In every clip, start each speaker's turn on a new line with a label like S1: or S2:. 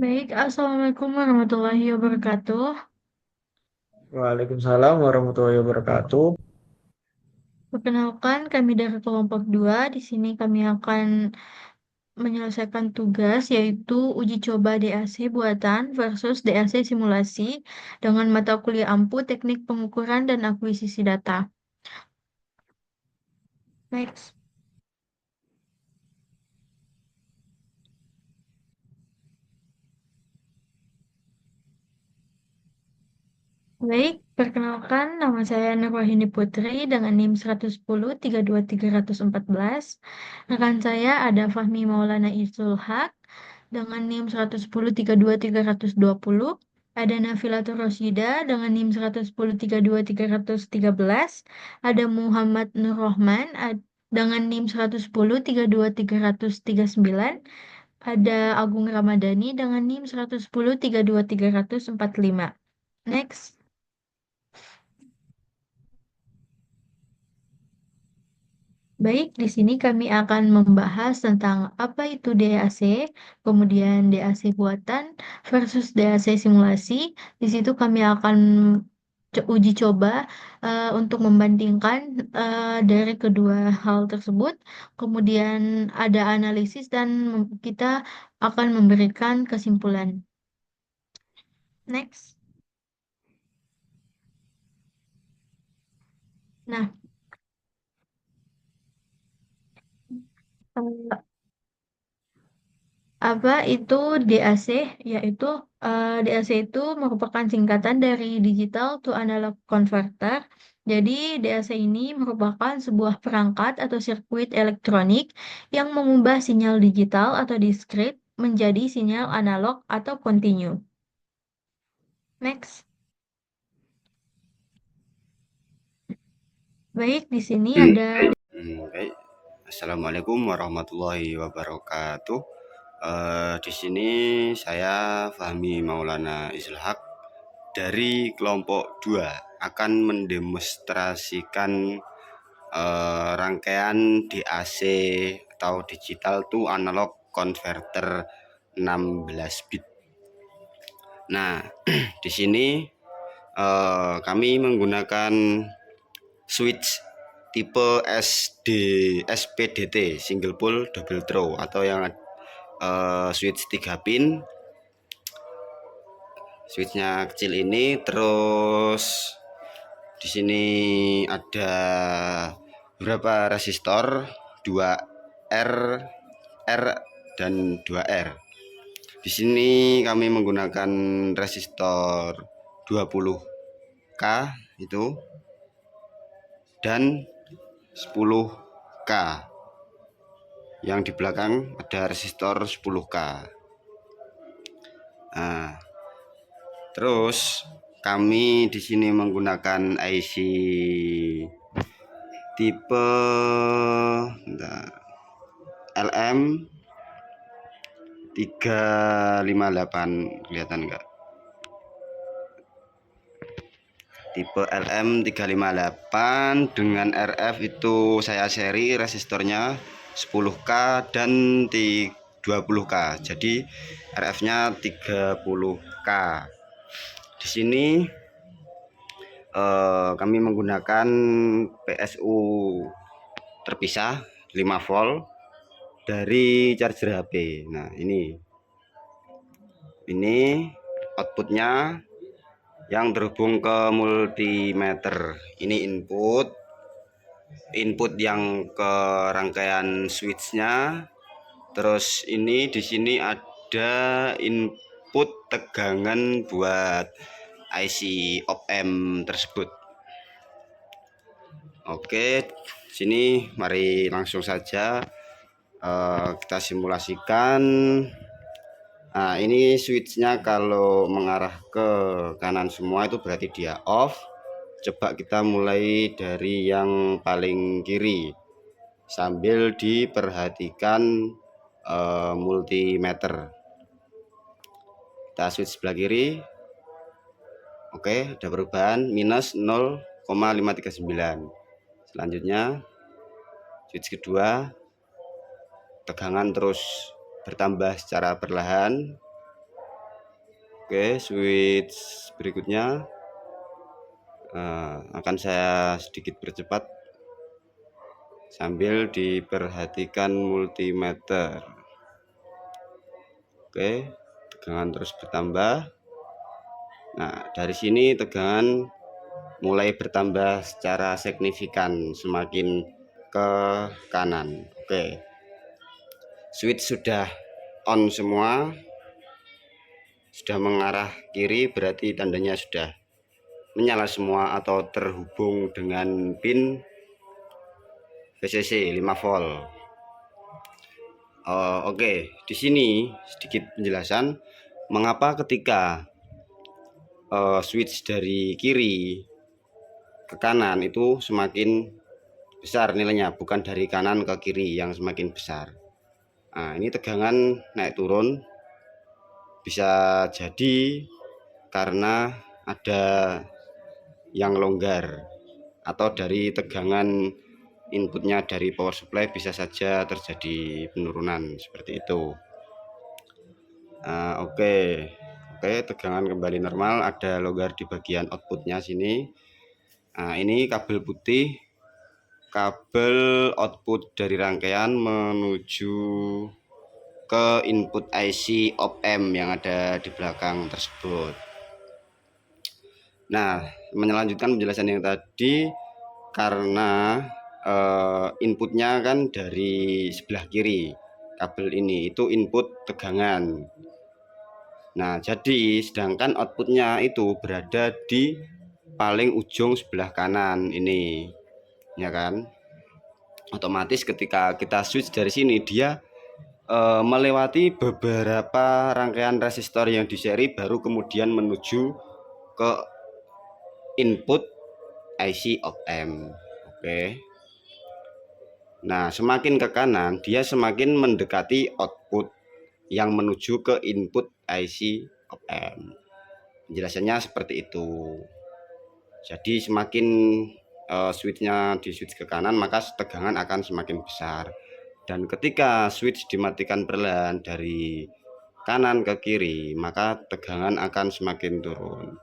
S1: Baik, Assalamualaikum warahmatullahi wabarakatuh.
S2: Waalaikumsalam warahmatullahi wabarakatuh.
S1: Perkenalkan, kami dari kelompok 2. Di sini kami akan menyelesaikan tugas, yaitu uji coba DAC buatan versus DAC simulasi dengan mata kuliah ampu, teknik pengukuran, dan akuisisi data. Next. Baik, perkenalkan nama saya Nurwahini Putri dengan NIM 110 32314. Rekan saya ada Fahmi Maulana Izul Haq dengan NIM 110 32320. Ada Nafilatul Rosyida dengan NIM 110 32313. Ada Muhammad Nur Rohman dengan NIM 110 32339. Ada Agung Ramadhani dengan NIM 110 32345. Next. Baik, di sini kami akan membahas tentang apa itu DAC, kemudian DAC buatan versus DAC simulasi. Di situ kami akan uji coba untuk membandingkan dari kedua hal tersebut. Kemudian ada analisis dan kita akan memberikan kesimpulan. Next. Nah, eh, apa itu DAC? Yaitu DAC itu merupakan singkatan dari Digital to Analog Converter. Jadi DAC ini merupakan sebuah perangkat atau sirkuit elektronik yang mengubah sinyal digital atau diskrit menjadi sinyal analog atau continue. Next. Baik, di sini ada.
S3: Baik. Assalamualaikum warahmatullahi wabarakatuh. Di sini saya Fahmi Maulana Izilhaq dari kelompok 2 akan mendemonstrasikan rangkaian DAC atau digital to analog converter 16 bit. Nah, di sini kami menggunakan switch tipe SPDT single pole double throw atau yang switch 3 pin. Switchnya kecil ini, terus di sini ada beberapa resistor 2R, R dan 2R. Di sini kami menggunakan resistor 20K itu dan 10K. Yang di belakang ada resistor 10K. Nah, terus kami di sini menggunakan IC tipe LM 358, kelihatan enggak? Tipe LM 358 dengan RF itu saya seri resistornya 10K dan 20K. Jadi RF-nya 30K. Di sini kami menggunakan PSU terpisah 5 volt dari charger HP. Nah, ini outputnya yang terhubung ke multimeter. Ini input yang ke rangkaian switchnya. Terus ini di sini ada input tegangan buat IC op-amp tersebut. Oke, sini mari langsung saja kita simulasikan. Nah, ini switchnya kalau mengarah ke kanan semua itu berarti dia off. Coba kita mulai dari yang paling kiri sambil diperhatikan multimeter. Kita switch sebelah kiri. Oke, ada perubahan minus 0,539. Selanjutnya switch kedua, tegangan terus bertambah secara perlahan. Oke, switch berikutnya akan saya sedikit percepat sambil diperhatikan multimeter. Oke, tegangan terus bertambah. Nah, dari sini tegangan mulai bertambah secara signifikan semakin ke kanan. Oke, switch sudah on semua, sudah mengarah kiri, berarti tandanya sudah menyala semua atau terhubung dengan pin VCC 5 volt. Oke, di sini sedikit penjelasan mengapa ketika switch dari kiri ke kanan itu semakin besar nilainya, bukan dari kanan ke kiri yang semakin besar. Nah, ini tegangan naik turun bisa jadi karena ada yang longgar atau dari tegangan inputnya dari power supply bisa saja terjadi penurunan seperti itu. Oke, tegangan kembali normal, ada longgar di bagian outputnya sini. Nah, ini kabel putih, kabel output dari rangkaian menuju ke input IC op-amp yang ada di belakang tersebut. Nah, melanjutkan penjelasan yang tadi, karena inputnya kan dari sebelah kiri, kabel ini itu input tegangan. Nah, jadi sedangkan outputnya itu berada di paling ujung sebelah kanan ini, ya kan? Otomatis ketika kita switch dari sini, dia melewati beberapa rangkaian resistor yang di seri, baru kemudian menuju ke input IC op-amp. Oke. Nah, semakin ke kanan, dia semakin mendekati output yang menuju ke input IC op-amp. Penjelasannya seperti itu. Jadi semakin switchnya di switch ke kanan, maka tegangan akan semakin besar. Dan ketika switch dimatikan perlahan dari kanan ke kiri, maka tegangan akan semakin turun.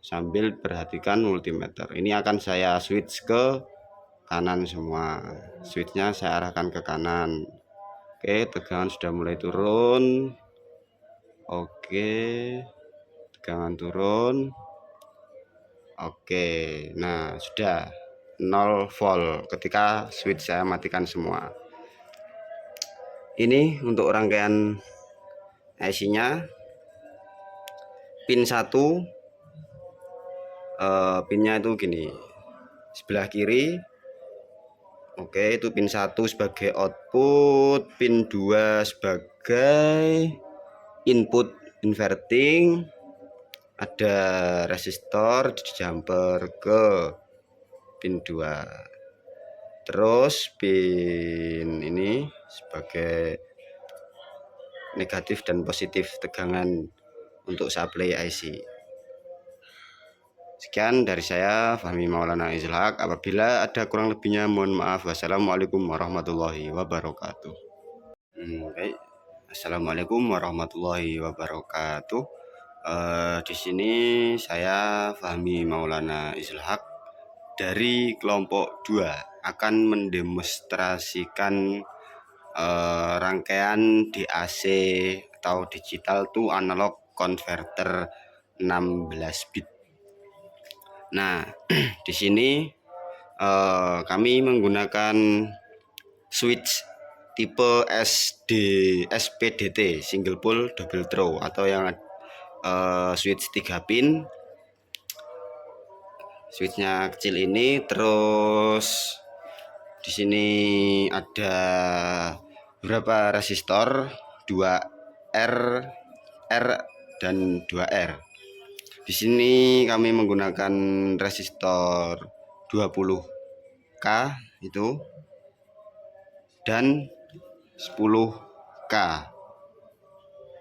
S3: Sambil perhatikan multimeter. Ini akan saya switch ke kanan semua. Switchnya saya arahkan ke kanan. Oke, tegangan sudah mulai turun. Oke, tegangan turun. Oke, nah sudah 0 volt ketika switch saya matikan semua. Ini untuk rangkaian IC-nya. Pin 1, pinnya itu gini, sebelah kiri. Oke, itu pin 1 sebagai output, pin 2 sebagai input inverting, ada resistor jumper ke pin 2. Terus pin ini sebagai negatif dan positif tegangan untuk supply IC. Sekian dari saya, Fahmi Maulana Izhaq. Apabila ada kurang lebihnya mohon maaf. Wassalamualaikum warahmatullahi wabarakatuh. Baik. Assalamualaikum warahmatullahi wabarakatuh. Di sini saya Fahmi Maulana Izhaq dari kelompok 2 akan mendemonstrasikan rangkaian DAC atau digital to analog converter 16 bit. Nah, di sini kami menggunakan switch tipe SPDT, single pole double throw, atau yang switch 3 pin. Switchnya kecil ini. Terus di sini ada beberapa resistor 2R, R dan 2R. Di sini kami menggunakan resistor 20K itu dan 10K.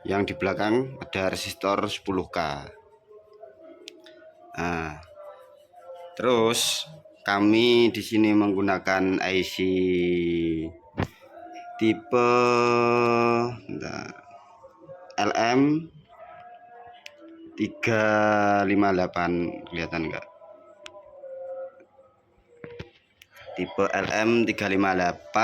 S3: Yang di belakang ada resistor 10K. Nah, terus kami di sini menggunakan IC tipe LM 358, kelihatan enggak? Tipe LM358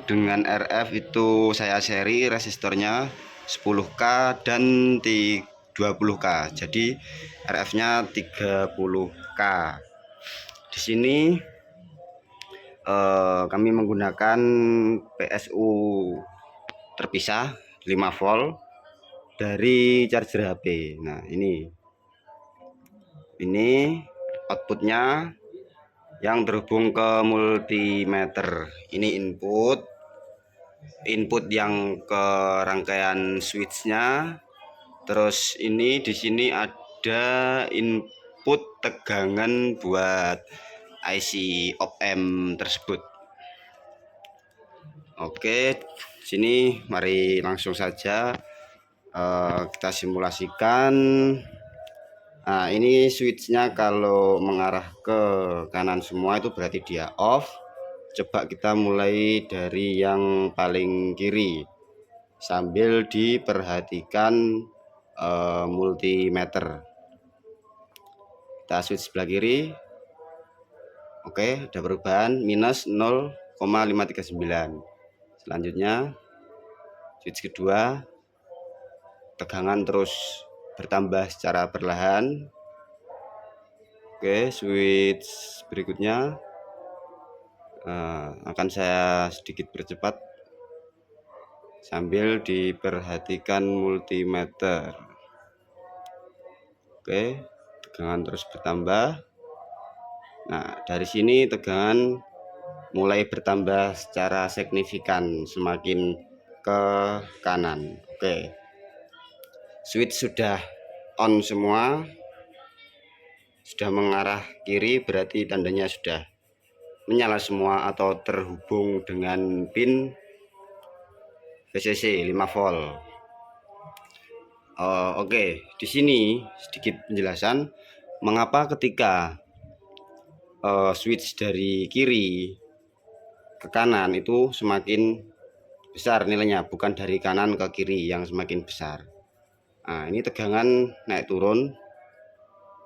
S3: dengan RF itu saya seri resistornya 10K dan 20K. Jadi RF-nya 30K. Di sini kami menggunakan PSU terpisah 5 volt dari charger HP. Nah, ini outputnya yang terhubung ke multimeter. Ini input yang ke rangkaian switchnya. Terus ini di sini ada input tegangan buat IC op-amp tersebut. Oke, sini mari langsung saja kita simulasikan. Nah, ini switchnya kalau mengarah ke kanan semua itu berarti dia off. Coba kita mulai dari yang paling kiri sambil diperhatikan multimeter. Kita switch sebelah kiri. Oke, ada perubahan minus 0,539. Selanjutnya switch kedua, tegangan terus bertambah secara perlahan. Oke, switch berikutnya akan saya sedikit percepat sambil diperhatikan multimeter. Oke, tegangan terus bertambah. Nah, dari sini tegangan mulai bertambah secara signifikan semakin ke kanan. Oke, switch sudah on semua, sudah mengarah kiri, berarti tandanya sudah menyala semua atau terhubung dengan pin VCC 5 volt. Oke, di sini sedikit penjelasan mengapa ketika switch dari kiri ke kanan itu semakin besar nilainya, bukan dari kanan ke kiri yang semakin besar. Nah, ini tegangan naik turun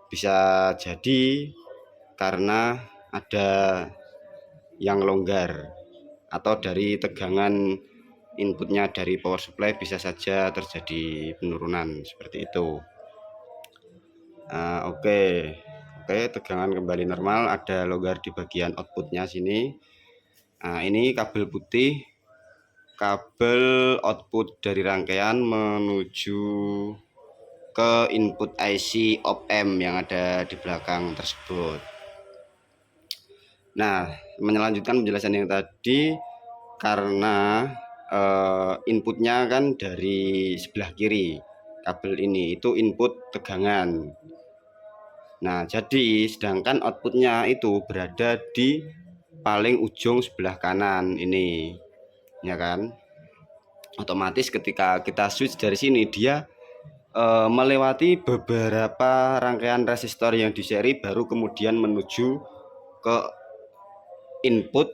S3: bisa jadi karena ada yang longgar atau dari tegangan inputnya dari power supply bisa saja terjadi penurunan seperti itu. Oke, tegangan kembali normal, ada longgar di bagian outputnya sini. Nah, ini kabel putih, kabel output dari rangkaian menuju ke input IC op-amp yang ada di belakang tersebut. Nah, melanjutkan penjelasan yang tadi, karena inputnya kan dari sebelah kiri kabel ini itu input tegangan. Nah, jadi sedangkan outputnya itu berada di paling ujung sebelah kanan ini, ya kan? Otomatis ketika kita switch dari sini dia melewati beberapa rangkaian resistor yang di seri baru kemudian menuju ke input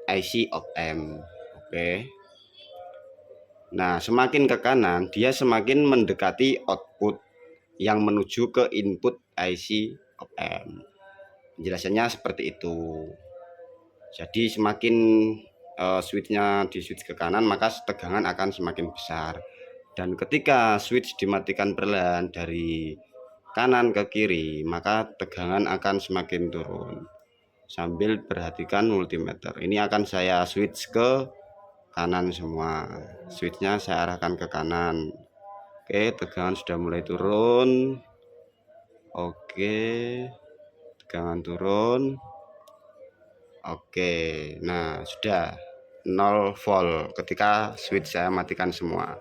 S3: IC op-amp. Oke. Nah, semakin ke kanan dia semakin mendekati output yang menuju ke input IC op-amp. Penjelasannya seperti itu. Jadi semakin switchnya di switch ke kanan maka tegangan akan semakin besar. Dan ketika switch dimatikan perlahan dari kanan ke kiri maka tegangan akan semakin turun. Sambil perhatikan multimeter. Ini akan saya switch ke kanan semua. Switchnya saya arahkan ke kanan. Oke, tegangan sudah mulai turun. Oke, tegangan turun. Oke, nah sudah 0 volt ketika switch saya matikan semua.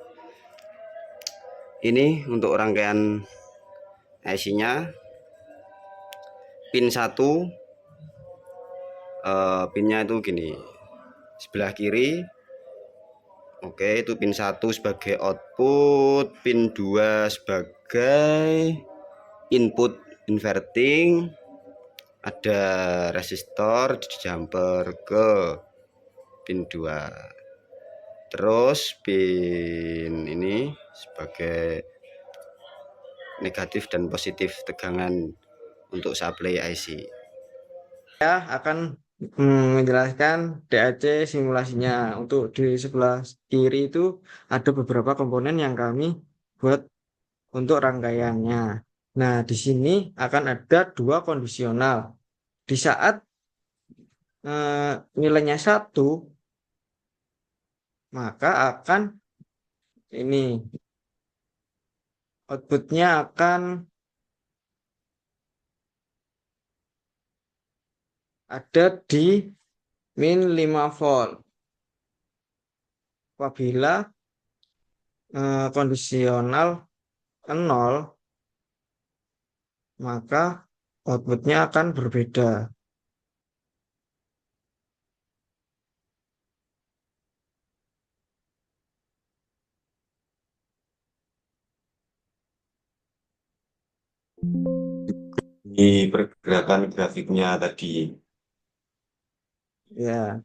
S3: Ini untuk rangkaian IC-nya. Pin 1 pinnya itu gini, sebelah kiri. Oke, itu pin 1 sebagai output, pin 2 sebagai input inverting, ada resistor di jumper ke pin 2. Terus pin ini sebagai negatif dan positif tegangan untuk supply IC.
S2: Saya akan menjelaskan DAC simulasinya. Untuk di sebelah kiri itu ada beberapa komponen yang kami buat untuk rangkaiannya. Nah, di sini akan ada dua kondisional. Di saat nilainya 1, maka akan ini outputnya akan ada di min 5 volt. Apabila kondisional 0, maka outputnya akan berbeda. Di pergerakan grafiknya tadi. Ya,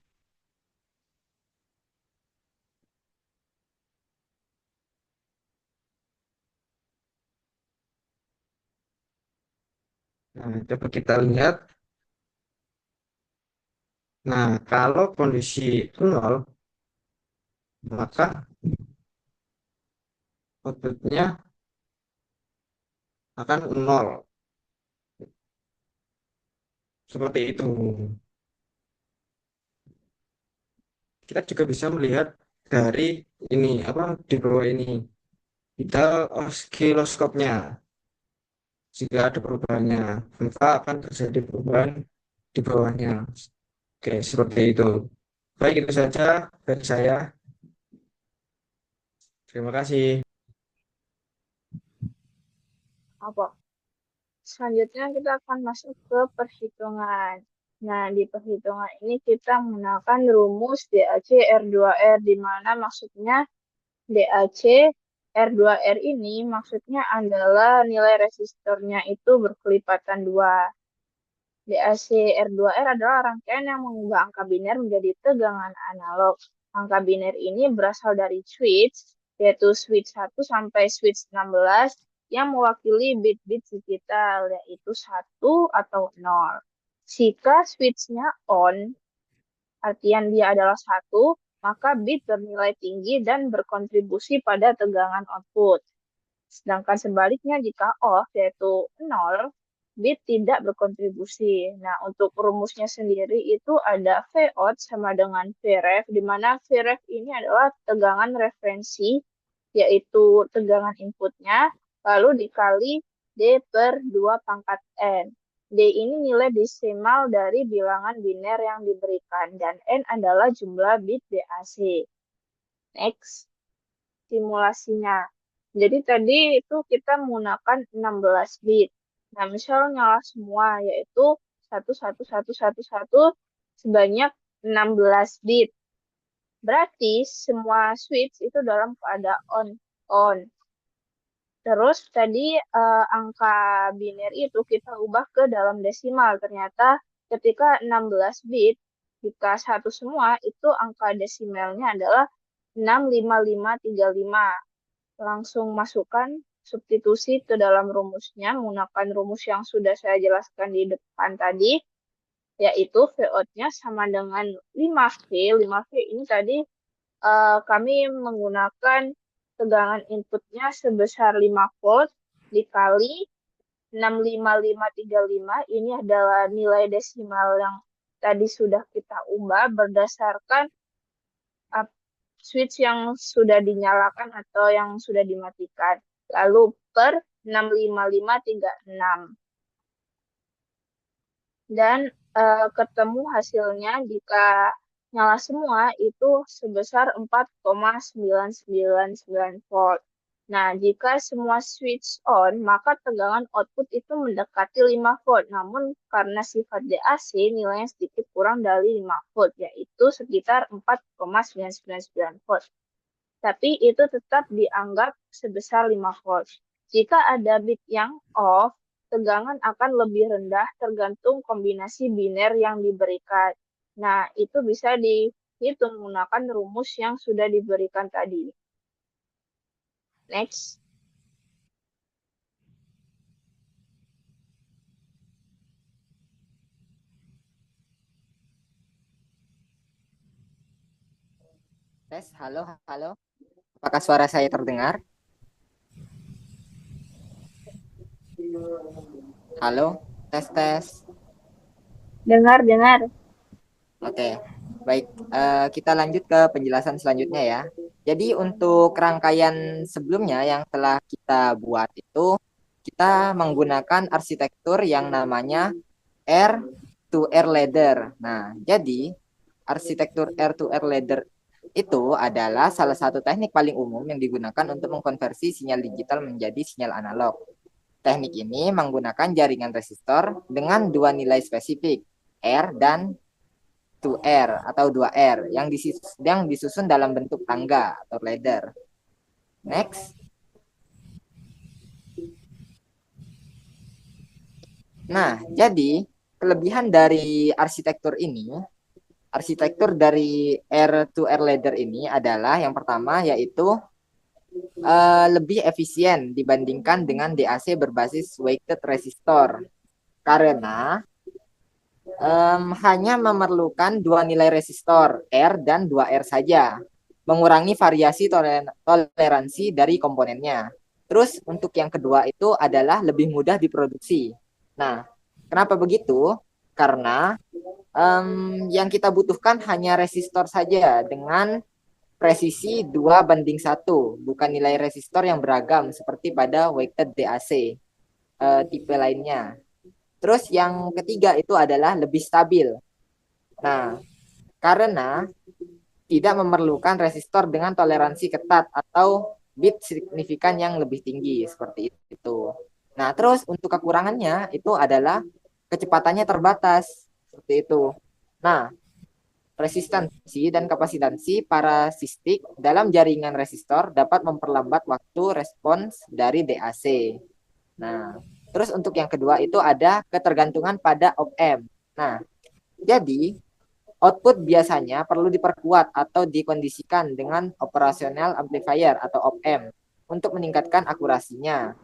S2: nah, coba kita lihat. Nah, kalau kondisi 0, maka outputnya akan 0. Seperti itu. Kita juga bisa melihat dari ini, apa di bawah ini. Kita oscilloscope-nya. Jika ada perubahannya, maka akan terjadi perubahan di bawahnya. Oke, seperti itu. Baik, itu saja dari saya. Terima kasih.
S4: Apa? Selanjutnya kita akan masuk ke perhitungan. Nah, di perhitungan ini kita menggunakan rumus DAC R2R, di mana maksudnya DAC R2R ini maksudnya adalah nilai resistornya itu berkelipatan 2. DAC R2R adalah rangkaian yang mengubah angka biner menjadi tegangan analog. Angka biner ini berasal dari switch, yaitu switch 1 sampai switch 16, yang mewakili bit-bit digital, yaitu 1 atau 0. Jika switch-nya on, artian dia adalah 1, maka bit bernilai tinggi dan berkontribusi pada tegangan output. Sedangkan sebaliknya jika off, yaitu 0, bit tidak berkontribusi. Nah, untuk rumusnya sendiri itu ada Vout sama dengan Vref, di mana Vref ini adalah tegangan referensi, yaitu tegangan inputnya, lalu dikali D per 2 pangkat N. D ini nilai desimal dari bilangan biner yang diberikan, dan N adalah jumlah bit DAC. Next, simulasinya. Jadi tadi itu kita menggunakan 16 bit. Nah, misal nyala semua, yaitu 11111 sebanyak 16 bit. Berarti semua switch itu dalam keadaan on. Terus tadi angka biner itu kita ubah ke dalam desimal. Ternyata ketika 16 bit, jika satu semua, itu angka desimalnya adalah 65535. Langsung masukkan substitusi ke dalam rumusnya menggunakan rumus yang sudah saya jelaskan di depan tadi, yaitu Vout-nya sama dengan 5V. 5V ini tadi kami menggunakan tegangan inputnya sebesar 5 volt dikali 65535. Ini adalah nilai desimal yang tadi sudah kita ubah berdasarkan switch yang sudah dinyalakan atau yang sudah dimatikan. Lalu per 65536. Dan ketemu hasilnya jika nyala semua itu sebesar 4,999 volt. Nah, jika semua switch on, maka tegangan output itu mendekati 5 volt. Namun karena sifat DAC, nilainya sedikit kurang dari 5 volt, yaitu sekitar 4,999 volt. Tapi itu tetap dianggap sebesar 5 volt. Jika ada bit yang off, tegangan akan lebih rendah tergantung kombinasi biner yang diberikan. Nah, itu bisa dihitung menggunakan rumus yang sudah diberikan tadi. Next.
S5: Tes, halo, halo. Apakah suara saya terdengar? Halo, tes, tes.
S4: Dengar.
S5: Oke, baik. Kita lanjut ke penjelasan selanjutnya ya. Jadi untuk rangkaian sebelumnya yang telah kita buat itu, kita menggunakan arsitektur yang namanya R to R ladder. Nah, jadi arsitektur R to R ladder itu adalah salah satu teknik paling umum yang digunakan untuk mengkonversi sinyal digital menjadi sinyal analog. Teknik ini menggunakan jaringan resistor dengan dua nilai spesifik, R dan 2R atau 2R yang disusun dalam bentuk tangga atau ladder. Next. Nah, jadi kelebihan dari arsitektur dari R to R ladder ini adalah yang pertama yaitu lebih efisien dibandingkan dengan DAC berbasis weighted resistor karena hanya memerlukan dua nilai resistor R dan 2R saja, mengurangi variasi toleransi dari komponennya. Terus untuk yang kedua itu adalah lebih mudah diproduksi. Nah, kenapa begitu? Karena yang kita butuhkan hanya resistor saja dengan presisi 2:1, bukan nilai resistor yang beragam seperti pada weighted DAC tipe lainnya. Terus yang ketiga itu adalah lebih stabil. Nah, karena tidak memerlukan resistor dengan toleransi ketat atau bit signifikan yang lebih tinggi seperti itu. Nah, terus untuk kekurangannya itu adalah kecepatannya terbatas seperti itu. Nah, resistansi dan kapasitansi parasistik dalam jaringan resistor dapat memperlambat waktu respons dari DAC. Nah, terus untuk yang kedua itu ada ketergantungan pada op-amp. Nah, jadi output biasanya perlu diperkuat atau dikondisikan dengan operasional amplifier atau op-amp untuk meningkatkan akurasinya.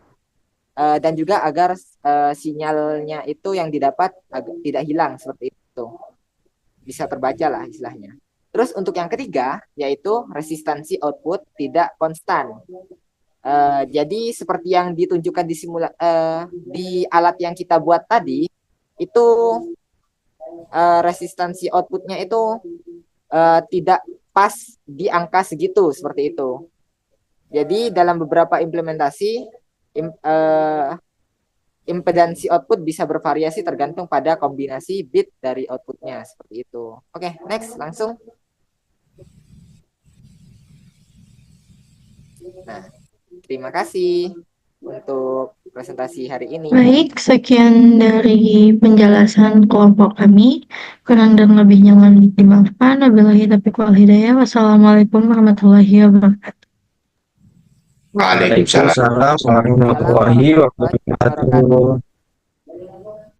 S5: Dan juga agar sinyalnya itu yang didapat tidak hilang seperti itu. Bisa terbaca lah istilahnya. Terus untuk yang ketiga yaitu resistansi output tidak konstan. Jadi seperti yang ditunjukkan di alat yang kita buat tadi itu resistansi outputnya itu tidak pas di angka segitu seperti itu. Jadi dalam beberapa implementasi impedansi output bisa bervariasi tergantung pada kombinasi bit dari outputnya seperti itu. Oke, next langsung. Nah, terima kasih untuk presentasi hari ini.
S1: Baik, sekian dari penjelasan kelompok kami. Kurang dan lebihnya mohon dimaafkan. Wabillahi taufiq wal hidayah. Wassalamualaikum warahmatullahi wabarakatuh.
S2: Waalaikumsalam warahmatullahi wabarakatuh.